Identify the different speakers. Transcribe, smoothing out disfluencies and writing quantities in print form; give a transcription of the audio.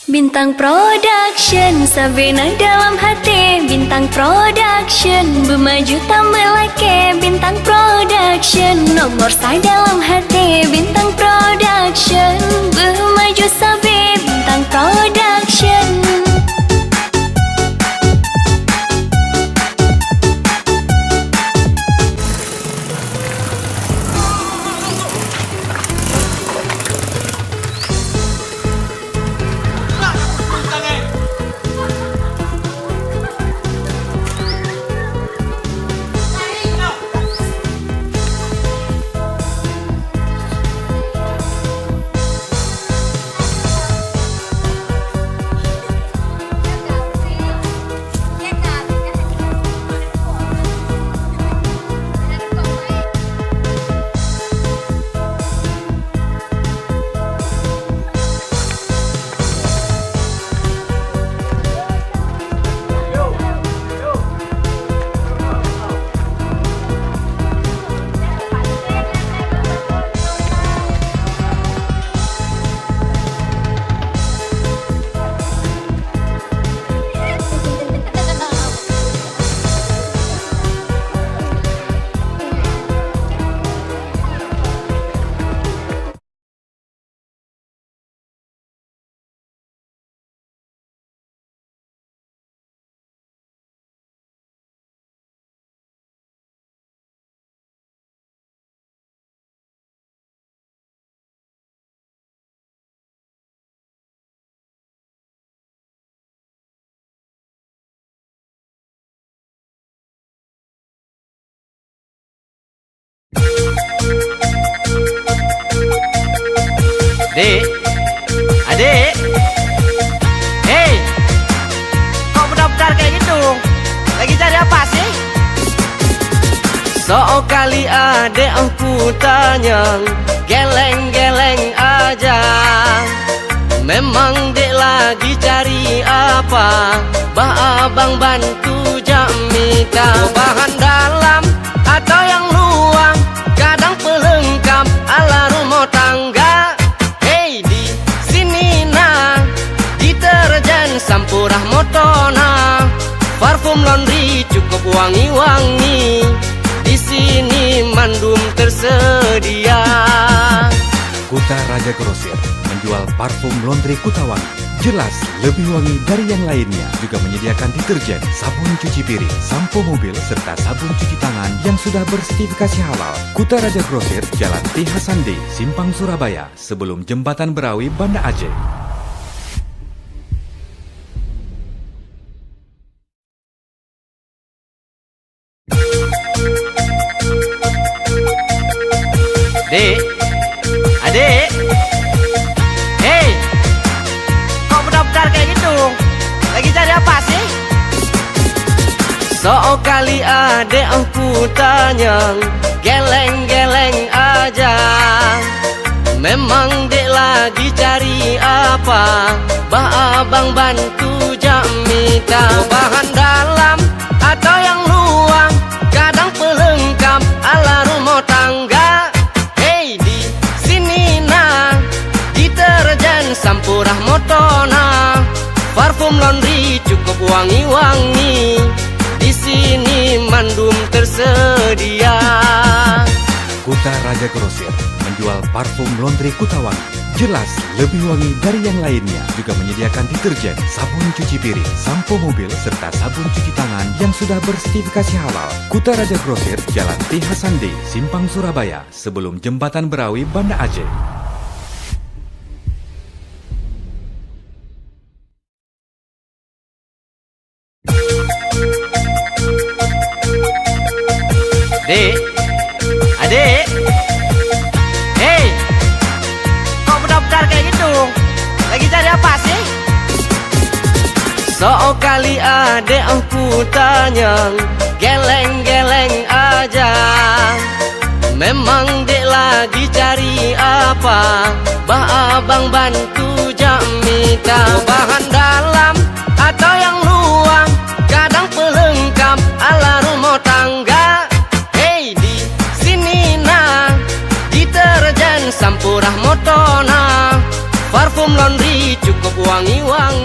Speaker 1: Bintang Production, Sabena dalam hati. Bintang Production, bermaju tambah laki. Bintang Production, nomor saya dalam hati. Bintang Production, bermaju sabi. Bintang Production.
Speaker 2: Dek, adik, hei, kok benar-benar kayak gitu? Lagi cari apa sih? Sekali adek aku tanya, geleng-geleng aja. Memang dek lagi cari apa? Bah abang bantu jamika. Bahan dalam atau yang luang, kadang pelengkap ala rumah tangga. Sampurah motona, parfum laundry cukup wangi-wangi. Di sini mandum tersedia.
Speaker 3: Kuta Raja Grosir menjual parfum laundry Kutawangi. Jelas lebih wangi dari yang lainnya. Juga menyediakan deterjen, sabun cuci piring, sampo mobil, serta sabun cuci tangan yang sudah bersertifikasi halal. Kuta Raja Grosir, Jalan T. Hasandi, Simpang Surabaya, sebelum Jembatan Berawi, Banda Aceh.
Speaker 2: Dek, adik, hei, kok benar-benar kayak gitu? Lagi cari apa sih? Sekali adek aku tanya, geleng-geleng aja. Memang dek lagi cari apa? Bah abang bantu jamika. Bahan dalam atau yang luang, kadang pelengkap ala rumah tangga. Sampurah motona, parfum laundry cukup wangi-wangi. Di sini mandum tersedia.
Speaker 3: Kuta Raja Grosir menjual parfum laundry Kutawangi. Jelas lebih wangi dari yang lainnya. Juga menyediakan deterjen, sabun cuci piring, sampo mobil, serta sabun cuci tangan yang sudah bersertifikasi halal. Kuta Raja Grosir, Jalan T. Hasandi, Simpang Surabaya, sebelum Jembatan Berawi, Banda Aceh.
Speaker 2: Dek, adik, hei, kok benar-benar kayak gitu? Lagi cari apa sih? Sekali adek aku tanya, geleng-geleng aja. Memang dek lagi cari apa? Bah abang bantu jamika. Bahan dalam atau yang luang, kadang pelengkap ala rumah tangga. Sampurah motona, parfum laundry cukup wangi-wangi.